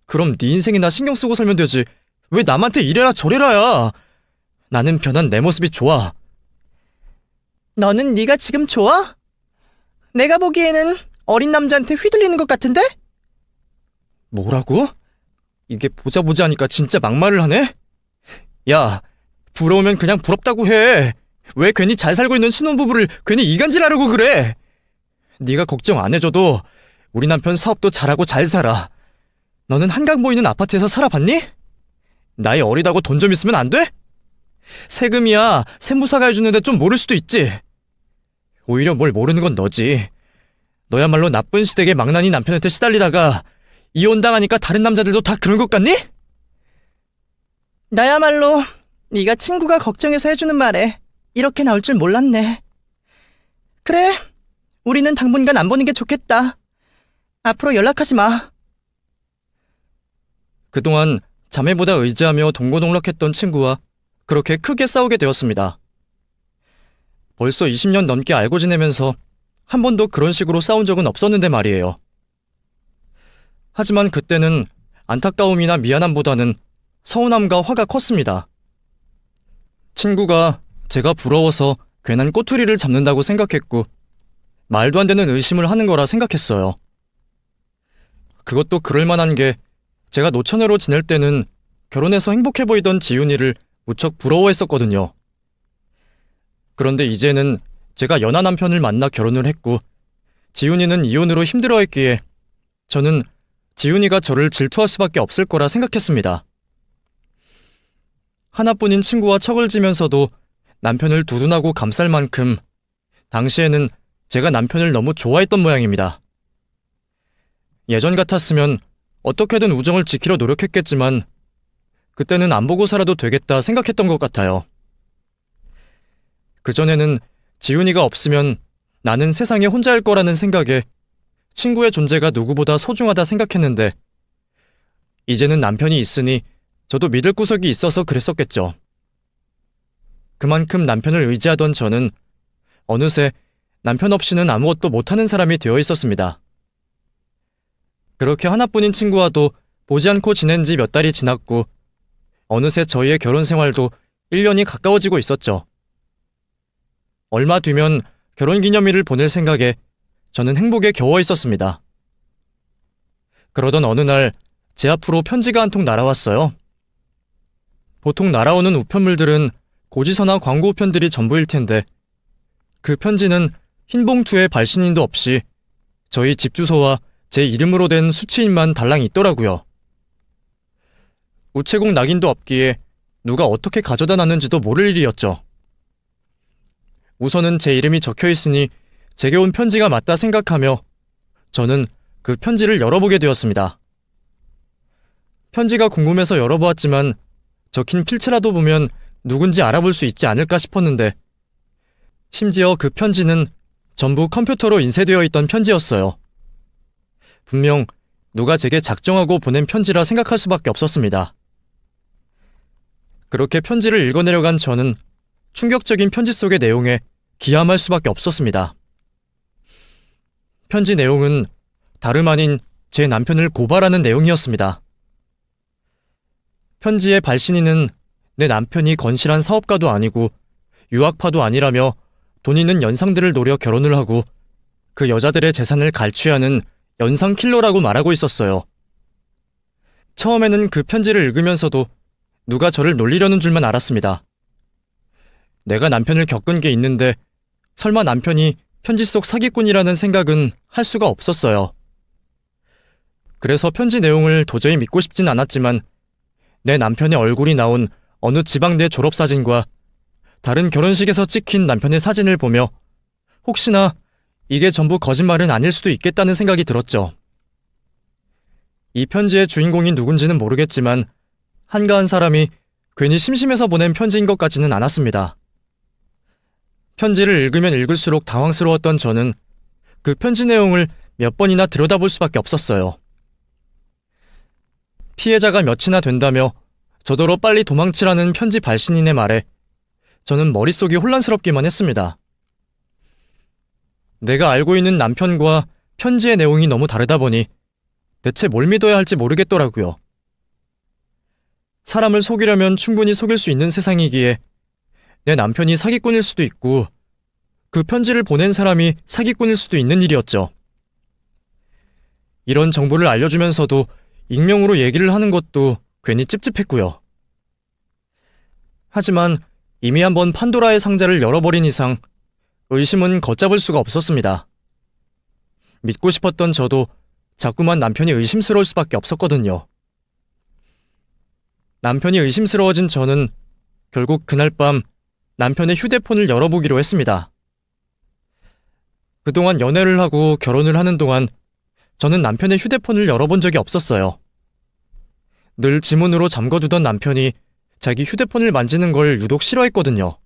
그럼 네 인생이나 신경 쓰고 살면 되지. 왜 남한테 이래라 저래라야. 나는 변한 내 모습이 좋아. 너는 네가 지금 좋아? 내가 보기에는 어린 남자한테 휘둘리는 것 같은데? 뭐라고? 이게 보자 하니까 진짜 막말을 하네? 야, 부러우면 그냥 부럽다고 해. 왜 괜히 잘 살고 있는 신혼부부를 괜히 이간질하려고 그래? 네가 걱정 안 해줘도 우리 남편 사업도 잘하고 잘 살아. 너는 한강 보이는 아파트에서 살아봤니? 나이 어리다고 돈 좀 있으면 안 돼? 세금이야 세무사가 해주는데 좀 모를 수도 있지. 오히려 뭘 모르는 건 너지. 너야말로 나쁜 시댁의 망나니 남편한테 시달리다가 이혼당하니까 다른 남자들도 다 그런 것 같니? 나야말로 네가 친구가 걱정해서 해주는 말에 이렇게 나올 줄 몰랐네. 그래, 우리는 당분간 안 보는 게 좋겠다. 앞으로 연락하지 마. 그동안 자매보다 의지하며 동고동락했던 친구와 그렇게 크게 싸우게 되었습니다. 벌써 20년 넘게 알고 지내면서 한 번도 그런 식으로 싸운 적은 없었는데 말이에요. 하지만 그때는 안타까움이나 미안함보다는 서운함과 화가 컸습니다. 친구가 제가 부러워서 괜한 꼬투리를 잡는다고 생각했고 말도 안 되는 의심을 하는 거라 생각했어요. 그것도 그럴 만한 게 제가 노처녀로 지낼 때는 결혼해서 행복해 보이던 지윤이를 무척 부러워했었거든요. 그런데 이제는 제가 연하 남편을 만나 결혼을 했고 지윤이는 이혼으로 힘들어했기에 저는 지윤이가 저를 질투할 수밖에 없을 거라 생각했습니다. 하나뿐인 친구와 척을 지면서도 남편을 두둔하고 감쌀 만큼 당시에는 제가 남편을 너무 좋아했던 모양입니다. 예전 같았으면 어떻게든 우정을 지키려 노력했겠지만 그때는 안 보고 살아도 되겠다 생각했던 것 같아요. 그전에는 지훈이가 없으면 나는 세상에 혼자일 거라는 생각에 친구의 존재가 누구보다 소중하다 생각했는데 이제는 남편이 있으니 저도 믿을 구석이 있어서 그랬었겠죠. 그만큼 남편을 의지하던 저는 어느새 남편 없이는 아무것도 못하는 사람이 되어 있었습니다. 그렇게 하나뿐인 친구와도 보지 않고 지낸 지 몇 달이 지났고 어느새 저희의 결혼 생활도 1년이 가까워지고 있었죠. 얼마 뒤면 결혼기념일을 보낼 생각에 저는 행복에 겨워 있었습니다. 그러던 어느 날 제 앞으로 편지가 한 통 날아왔어요. 보통 날아오는 우편물들은 고지서나 광고 우편들이 전부일 텐데 그 편지는 흰 봉투에 발신인도 없이 저희 집 주소와 제 이름으로 된 수취인만 달랑 있더라고요. 우체국 낙인도 없기에 누가 어떻게 가져다 놨는지도 모를 일이었죠. 우선은 제 이름이 적혀 있으니 제게 온 편지가 맞다 생각하며 저는 그 편지를 열어보게 되었습니다. 편지가 궁금해서 열어보았지만 적힌 필체라도 보면 누군지 알아볼 수 있지 않을까 싶었는데 심지어 그 편지는 전부 컴퓨터로 인쇄되어 있던 편지였어요. 분명 누가 제게 작정하고 보낸 편지라 생각할 수밖에 없었습니다. 그렇게 편지를 읽어내려간 저는 충격적인 편지 속의 내용에 기함할 수밖에 없었습니다. 편지 내용은 다름 아닌 제 남편을 고발하는 내용이었습니다. 편지의 발신인은 내 남편이 건실한 사업가도 아니고 유학파도 아니라며 돈 있는 연상들을 노려 결혼을 하고 그 여자들의 재산을 갈취하는 연상 킬러라고 말하고 있었어요. 처음에는 그 편지를 읽으면서도 누가 저를 놀리려는 줄만 알았습니다. 내가 남편을 겪은 게 있는데 설마 남편이 편지 속 사기꾼이라는 생각은 할 수가 없었어요. 그래서 편지 내용을 도저히 믿고 싶진 않았지만 내 남편의 얼굴이 나온 어느 지방대 졸업사진과 다른 결혼식에서 찍힌 남편의 사진을 보며 혹시나 이게 전부 거짓말은 아닐 수도 있겠다는 생각이 들었죠. 이 편지의 주인공이 누군지는 모르겠지만 한가한 사람이 괜히 심심해서 보낸 편지인 것 같지는 않았습니다. 편지를 읽으면 읽을수록 당황스러웠던 저는 그 편지 내용을 몇 번이나 들여다볼 수밖에 없었어요. 피해자가 몇이나 된다며 저더러 빨리 도망치라는 편지 발신인의 말에 저는 머릿속이 혼란스럽기만 했습니다. 내가 알고 있는 남편과 편지의 내용이 너무 다르다 보니 대체 뭘 믿어야 할지 모르겠더라고요. 사람을 속이려면 충분히 속일 수 있는 세상이기에 내 남편이 사기꾼일 수도 있고 그 편지를 보낸 사람이 사기꾼일 수도 있는 일이었죠. 이런 정보를 알려주면서도 익명으로 얘기를 하는 것도 괜히 찝찝했고요. 하지만 이미 한번 판도라의 상자를 열어버린 이상 의심은 걷잡을 수가 없었습니다. 믿고 싶었던 저도 자꾸만 남편이 의심스러울 수밖에 없었거든요. 남편이 의심스러워진 저는 결국 그날 밤 남편의 휴대폰을 열어보기로 했습니다. 그동안 연애를 하고 결혼을 하는 동안 저는 남편의 휴대폰을 열어본 적이 없었어요. 늘 지문으로 잠궈두던 남편이 자기 휴대폰을 만지는 걸 유독 싫어했거든요.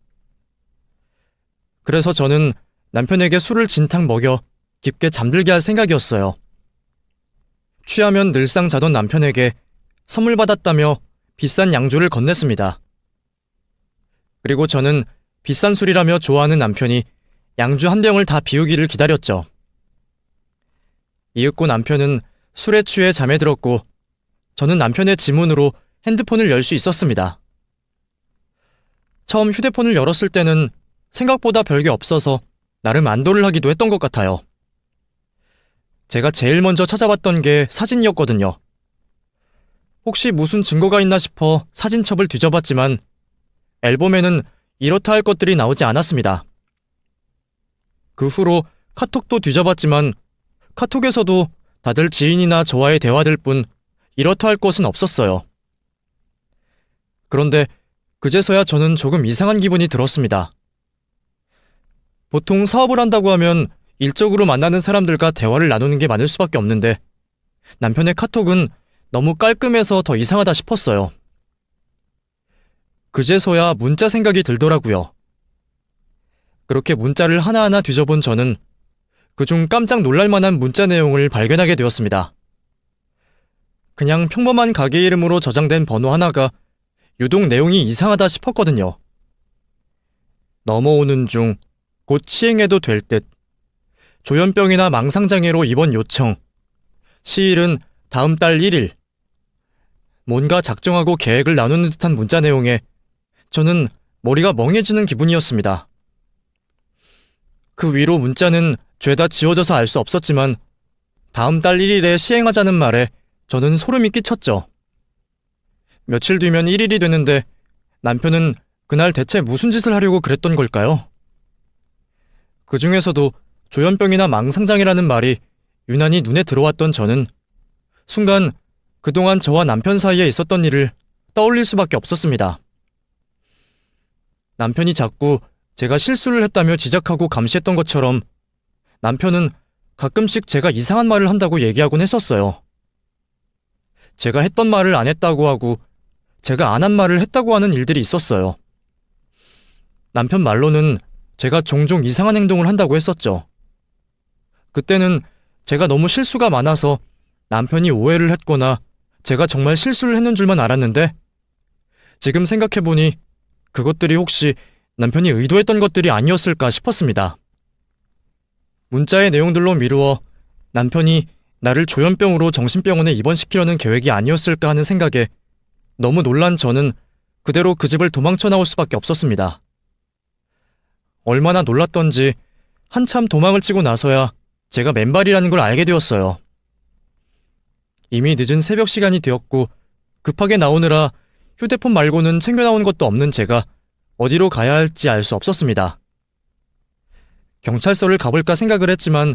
그래서 저는 남편에게 술을 진탕 먹여 깊게 잠들게 할 생각이었어요. 취하면 늘상 자던 남편에게 선물 받았다며 비싼 양주를 건넸습니다. 그리고 저는 비싼 술이라며 좋아하는 남편이 양주 한 병을 다 비우기를 기다렸죠. 이윽고 남편은 술에 취해 잠에 들었고 저는 남편의 지문으로 핸드폰을 열 수 있었습니다. 처음 휴대폰을 열었을 때는 생각보다 별게 없어서 나름 안도를 하기도 했던 것 같아요. 제가 제일 먼저 찾아봤던 게 사진이었거든요. 혹시 무슨 증거가 있나 싶어 사진첩을 뒤져봤지만 앨범에는 이렇다 할 것들이 나오지 않았습니다. 그 후로 카톡도 뒤져봤지만 카톡에서도 다들 지인이나 저와의 대화들 뿐 이렇다 할 것은 없었어요. 그런데 그제서야 저는 조금 이상한 기분이 들었습니다. 보통 사업을 한다고 하면 일적으로 만나는 사람들과 대화를 나누는 게 많을 수밖에 없는데 남편의 카톡은 너무 깔끔해서 더 이상하다 싶었어요. 그제서야 문자 생각이 들더라고요. 그렇게 문자를 하나하나 뒤져본 저는 그중 깜짝 놀랄 만한 문자 내용을 발견하게 되었습니다. 그냥 평범한 가게 이름으로 저장된 번호 하나가 유독 내용이 이상하다 싶었거든요. 넘어오는 중 곧 시행해도 될 듯. 조현병이나 망상장애로 입원 요청. 시일은 다음 달 1일. 뭔가 작정하고 계획을 나누는 듯한 문자 내용에 저는 머리가 멍해지는 기분이었습니다. 그 위로 문자는 죄다 지워져서 알 수 없었지만 다음 달 1일에 시행하자는 말에 저는 소름이 끼쳤죠. 며칠 뒤면 1일이 되는데 남편은 그날 대체 무슨 짓을 하려고 그랬던 걸까요? 그 중에서도 조현병이나 망상장애라는 말이 유난히 눈에 들어왔던 저는 순간 그동안 저와 남편 사이에 있었던 일을 떠올릴 수밖에 없었습니다. 남편이 자꾸 제가 실수를 했다며 지적하고 감시했던 것처럼 남편은 가끔씩 제가 이상한 말을 한다고 얘기하곤 했었어요. 제가 했던 말을 안 했다고 하고 제가 안 한 말을 했다고 하는 일들이 있었어요. 남편 말로는 제가 종종 이상한 행동을 한다고 했었죠. 그때는 제가 너무 실수가 많아서 남편이 오해를 했거나 제가 정말 실수를 했는 줄만 알았는데 지금 생각해보니 그것들이 혹시 남편이 의도했던 것들이 아니었을까 싶었습니다. 문자의 내용들로 미루어 남편이 나를 조현병으로 정신병원에 입원시키려는 계획이 아니었을까 하는 생각에 너무 놀란 저는 그대로 그 집을 도망쳐 나올 수밖에 없었습니다. 얼마나 놀랐던지 한참 도망을 치고 나서야 제가 맨발이라는 걸 알게 되었어요. 이미 늦은 새벽 시간이 되었고 급하게 나오느라 휴대폰 말고는 챙겨나온 것도 없는 제가 어디로 가야 할지 알 수 없었습니다. 경찰서를 가볼까 생각을 했지만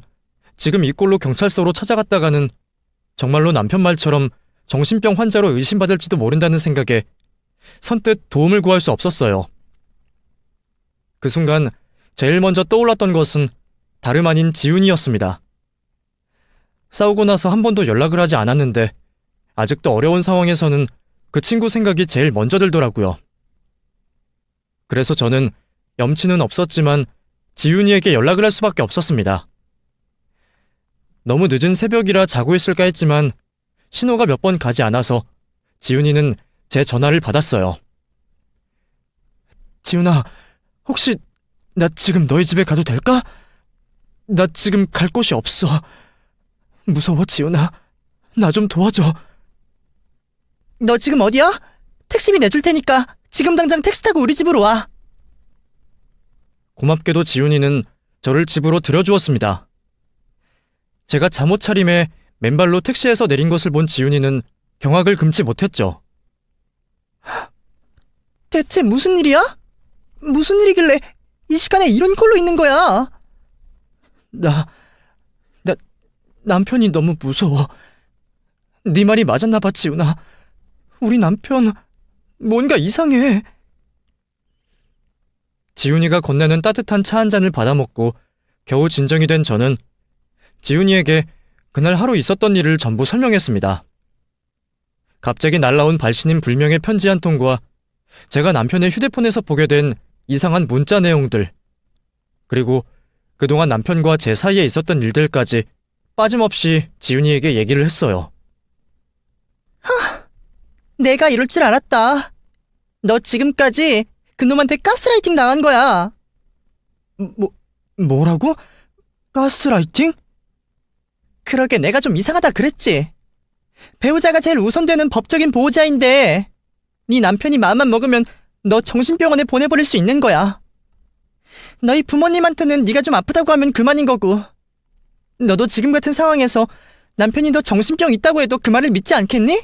지금 이 꼴로 경찰서로 찾아갔다가는 정말로 남편 말처럼 정신병 환자로 의심받을지도 모른다는 생각에 선뜻 도움을 구할 수 없었어요. 그 순간 제일 먼저 떠올랐던 것은 다름 아닌 지훈이었습니다. 싸우고 나서 한 번도 연락을 하지 않았는데 아직도 어려운 상황에서는 그 친구 생각이 제일 먼저 들더라고요. 그래서 저는 염치는 없었지만 지훈이에게 연락을 할 수밖에 없었습니다. 너무 늦은 새벽이라 자고 있을까 했지만 신호가 몇 번 가지 않아서 지훈이는 제 전화를 받았어요. 지훈아, 혹시 나 지금 너희 집에 가도 될까? 나 지금 갈 곳이 없어. 무서워, 지훈아. 나 좀 도와줘. 너 지금 어디야? 택시비 내줄 테니까 지금 당장 택시 타고 우리 집으로 와. 고맙게도 지훈이는 저를 집으로 들여주었습니다. 제가 잠옷 차림에 맨발로 택시에서 내린 것을 본 지훈이는 경악을 금치 못했죠. 대체 무슨 일이야? 무슨 일이길래 이 시간에 이런 꼴로 있는 거야? 남편이 너무 무서워. 네 말이 맞았나 봐, 지훈아. 우리 남편 뭔가 이상해. 지훈이가 건네는 따뜻한 차 한 잔을 받아먹고 겨우 진정이 된 저는 지훈이에게 그날 하루 있었던 일을 전부 설명했습니다. 갑자기 날라온 발신인 불명의 편지 한 통과 제가 남편의 휴대폰에서 보게 된 이상한 문자 내용들, 그리고 그동안 남편과 제 사이에 있었던 일들까지 빠짐없이 지훈이에게 얘기를 했어요. 내가 이럴 줄 알았다. 너 지금까지 그놈한테 가스라이팅 당한 거야. 뭐라고? 가스라이팅? 그러게 내가 좀 이상하다 그랬지. 배우자가 제일 우선되는 법적인 보호자인데 네 남편이 마음만 먹으면 너 정신병원에 보내버릴 수 있는 거야. 너희 부모님한테는 네가 좀 아프다고 하면 그만인 거고 너도 지금 같은 상황에서 남편이 너 정신병 있다고 해도 그 말을 믿지 않겠니?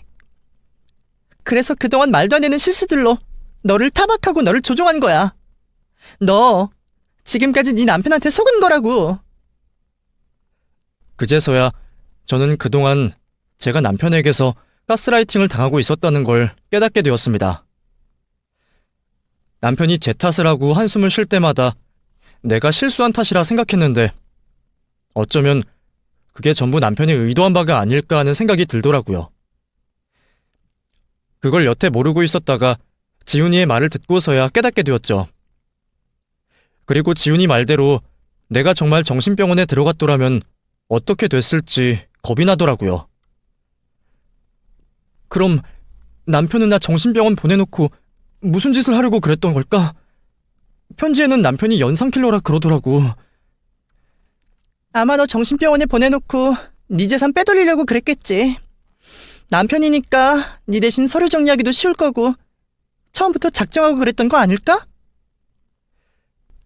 그래서 그동안 말도 안 되는 실수들로 너를 타박하고 너를 조종한 거야. 너 지금까지 네 남편한테 속은 거라고. 그제서야 저는 그동안 제가 남편에게서 가스라이팅을 당하고 있었다는 걸 깨닫게 되었습니다. 남편이 제 탓을 하고 한숨을 쉴 때마다 내가 실수한 탓이라 생각했는데 어쩌면 그게 전부 남편이 의도한 바가 아닐까 하는 생각이 들더라고요. 그걸 여태 모르고 있었다가 지훈이의 말을 듣고서야 깨닫게 되었죠. 그리고 지훈이 말대로 내가 정말 정신병원에 들어갔더라면 어떻게 됐을지 겁이 나더라고요. 그럼 남편은 나 정신병원 보내놓고 무슨 짓을 하려고 그랬던 걸까? 편지에는 남편이 연상킬러라 그러더라고. 아마 너 정신병원에 보내놓고 네 재산 빼돌리려고 그랬겠지. 남편이니까 네 대신 서류 정리하기도 쉬울 거고 처음부터 작정하고 그랬던 거 아닐까?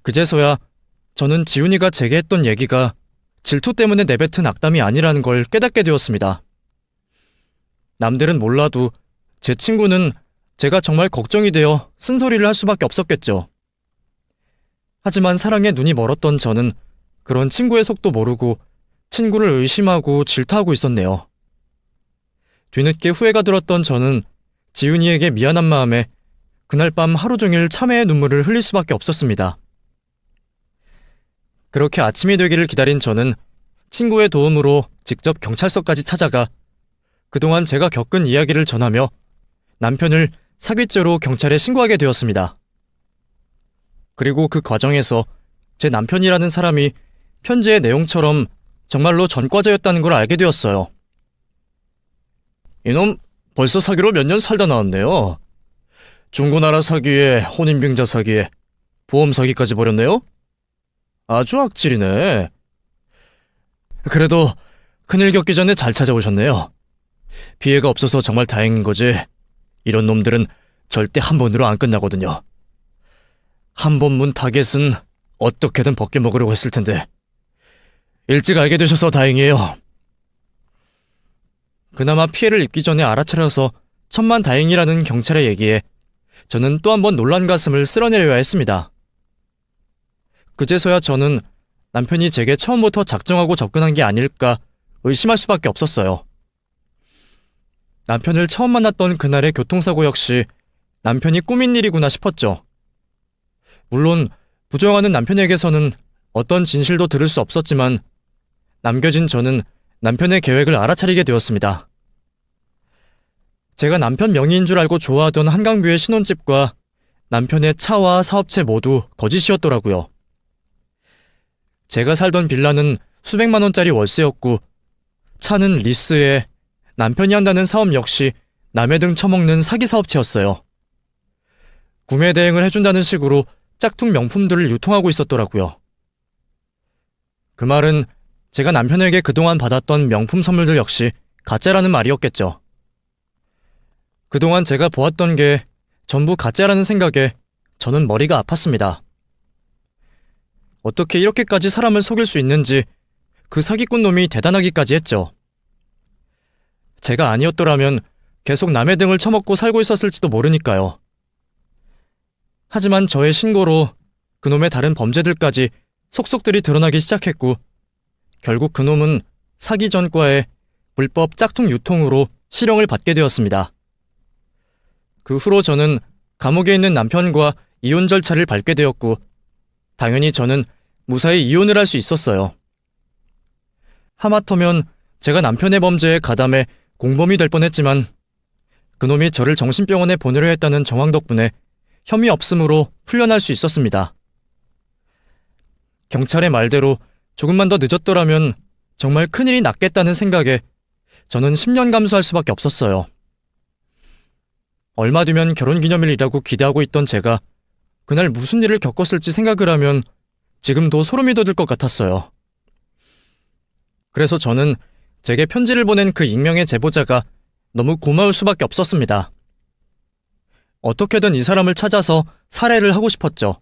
그제서야 저는 지훈이가 제게 했던 얘기가 질투 때문에 내뱉은 악담이 아니라는 걸 깨닫게 되었습니다. 남들은 몰라도 제 친구는 제가 정말 걱정이 되어 쓴소리를 할 수밖에 없었겠죠. 하지만 사랑에 눈이 멀었던 저는 그런 친구의 속도 모르고 친구를 의심하고 질타하고 있었네요. 뒤늦게 후회가 들었던 저는 지훈이에게 미안한 마음에 그날 밤 하루 종일 참회의 눈물을 흘릴 수밖에 없었습니다. 그렇게 아침이 되기를 기다린 저는 친구의 도움으로 직접 경찰서까지 찾아가 그동안 제가 겪은 이야기를 전하며 남편을 사기죄로 경찰에 신고하게 되었습니다. 그리고 그 과정에서 제 남편이라는 사람이 편지의 내용처럼 정말로 전과자였다는 걸 알게 되었어요. 이놈 벌써 사기로 몇 년 살다 나왔네요. 중고나라 사기에 혼인빙자 사기에 보험 사기까지 벌였네요. 아주 악질이네. 그래도 큰일 겪기 전에 잘 찾아오셨네요. 피해가 없어서 정말 다행인 거지. 이런 놈들은 절대 한 번으로 안 끝나거든요. 한 번문 타겟은 어떻게든 벗겨먹으려고 했을 텐데 일찍 알게 되셔서 다행이에요. 그나마 피해를 입기 전에 알아차려서 천만다행이라는 경찰의 얘기에 저는 또 한 번 놀란 가슴을 쓸어내려야 했습니다. 그제서야 저는 남편이 제게 처음부터 작정하고 접근한 게 아닐까 의심할 수밖에 없었어요. 남편을 처음 만났던 그날의 교통사고 역시 남편이 꾸민 일이구나 싶었죠. 물론 부정하는 남편에게서는 어떤 진실도 들을 수 없었지만 남겨진 저는 남편의 계획을 알아차리게 되었습니다. 제가 남편 명의인 줄 알고 좋아하던 한강뷰의 신혼집과 남편의 차와 사업체 모두 거짓이었더라고요. 제가 살던 빌라는 수백만 원짜리 월세였고 차는 리스에 남편이 한다는 사업 역시 남의 등 처먹는 사기 사업체였어요. 구매 대행을 해준다는 식으로 짝퉁 명품들을 유통하고 있었더라고요. 그 말은 제가 남편에게 그동안 받았던 명품 선물들 역시 가짜라는 말이었겠죠. 그동안 제가 보았던 게 전부 가짜라는 생각에 저는 머리가 아팠습니다. 어떻게 이렇게까지 사람을 속일 수 있는지 그 사기꾼 놈이 대단하기까지 했죠. 제가 아니었더라면 계속 남의 등을 처먹고 살고 있었을지도 모르니까요. 하지만 저의 신고로 그놈의 다른 범죄들까지 속속들이 드러나기 시작했고 결국 그놈은 사기 전과에 불법 짝퉁 유통으로 실형을 받게 되었습니다. 그 후로 저는 감옥에 있는 남편과 이혼 절차를 밟게 되었고 당연히 저는 무사히 이혼을 할 수 있었어요. 하마터면 제가 남편의 범죄에 가담해 공범이 될 뻔했지만 그놈이 저를 정신병원에 보내려 했다는 정황 덕분에 혐의 없음으로 풀려날 수 있었습니다. 경찰의 말대로 조금만 더 늦었더라면 정말 큰일이 났겠다는 생각에 저는 10년 감수할 수밖에 없었어요. 얼마 뒤면 결혼기념일이라고 기대하고 있던 제가 그날 무슨 일을 겪었을지 생각을 하면 지금도 소름이 돋을 것 같았어요. 그래서 저는 제게 편지를 보낸 그 익명의 제보자가 너무 고마울 수밖에 없었습니다. 어떻게든 이 사람을 찾아서 살해를 하고 싶었죠.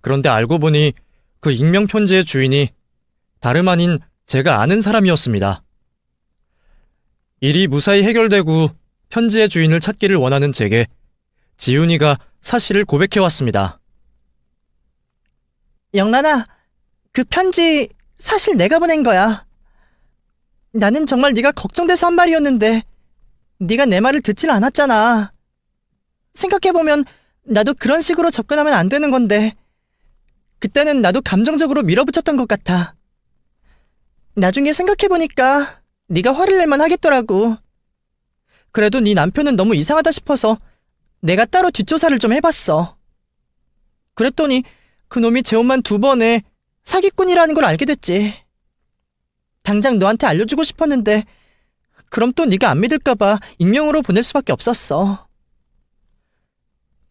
그런데 알고 보니 그 익명 편지의 주인이 다름 아닌 제가 아는 사람이었습니다. 일이 무사히 해결되고 편지의 주인을 찾기를 원하는 제게 지훈이가 사실을 고백해왔습니다. 영란아, 그 편지 사실 내가 보낸 거야. 나는 정말 네가 걱정돼서 한 말이었는데 네가 내 말을 듣질 않았잖아. 생각해보면 나도 그런 식으로 접근하면 안 되는 건데 그때는 나도 감정적으로 밀어붙였던 것 같아. 나중에 생각해보니까 네가 화를 낼만 하겠더라고. 그래도 네 남편은 너무 이상하다 싶어서 내가 따로 뒷조사를 좀 해봤어. 그랬더니 그놈이 재혼만 2번에 사기꾼이라는 걸 알게 됐지. 당장 너한테 알려주고 싶었는데 그럼 또 네가 안 믿을까봐 익명으로 보낼 수밖에 없었어.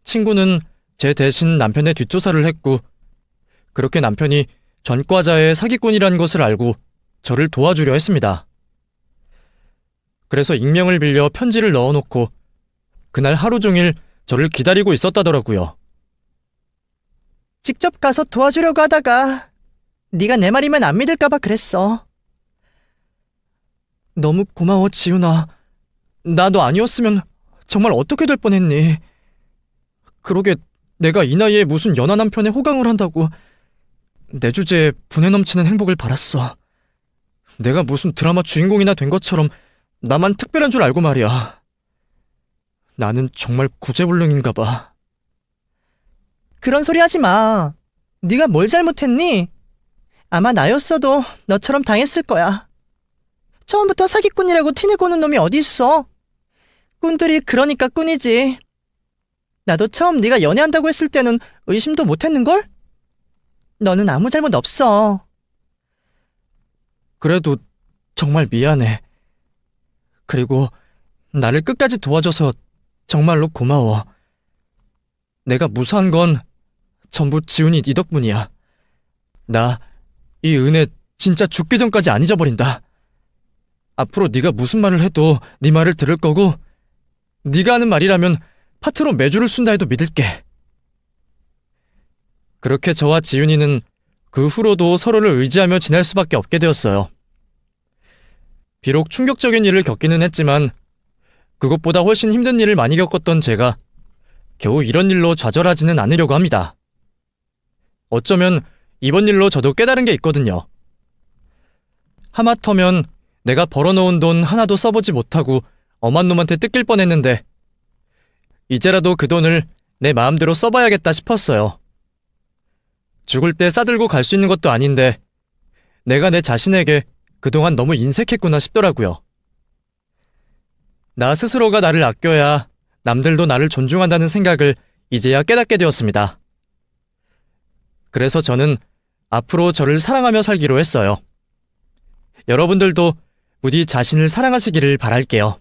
친구는 제 대신 남편의 뒷조사를 했고, 그렇게 남편이 전과자의 사기꾼이라는 것을 알고 저를 도와주려 했습니다. 그래서 익명을 빌려 편지를 넣어놓고 그날 하루 종일 저를 기다리고 있었다더라고요. 직접 가서 도와주려고 하다가 네가 내 말이면 안 믿을까봐 그랬어. 너무 고마워, 지훈아. 나 너 아니었으면 정말 어떻게 될 뻔했니? 그러게 내가 이 나이에 무슨 연하 남편에 호강을 한다고 내 주제에 분에 넘치는 행복을 바랐어. 내가 무슨 드라마 주인공이나 된 것처럼 나만 특별한 줄 알고 말이야. 나는 정말 구제불능인가 봐. 그런 소리 하지 마. 네가 뭘 잘못했니? 아마 나였어도 너처럼 당했을 거야. 처음부터 사기꾼이라고 티내고는 놈이 어디 있어? 꾼들이 그러니까 꾼이지. 나도 처음 네가 연애한다고 했을 때는 의심도 못했는걸? 너는 아무 잘못 없어. 그래도 정말 미안해. 그리고 나를 끝까지 도와줘서 정말로 고마워. 내가 무사한 건 전부 지훈이 네 덕분이야. 나 이 은혜 진짜 죽기 전까지 안 잊어버린다. 앞으로 네가 무슨 말을 해도 네 말을 들을 거고, 네가 하는 말이라면 파트로 매주를 쓴다 해도 믿을게. 그렇게 저와 지훈이는 그 후로도 서로를 의지하며 지낼 수밖에 없게 되었어요. 비록 충격적인 일을 겪기는 했지만 그것보다 훨씬 힘든 일을 많이 겪었던 제가 겨우 이런 일로 좌절하지는 않으려고 합니다. 어쩌면 이번 일로 저도 깨달은 게 있거든요. 하마터면 내가 벌어놓은 돈 하나도 써보지 못하고 엄한 놈한테 뜯길 뻔했는데 이제라도 그 돈을 내 마음대로 써봐야겠다 싶었어요. 죽을 때 싸들고 갈 수 있는 것도 아닌데 내가 내 자신에게 그동안 너무 인색했구나 싶더라고요. 나 스스로가 나를 아껴야 남들도 나를 존중한다는 생각을 이제야 깨닫게 되었습니다. 그래서 저는 앞으로 저를 사랑하며 살기로 했어요. 여러분들도 부디 자신을 사랑하시기를 바랄게요.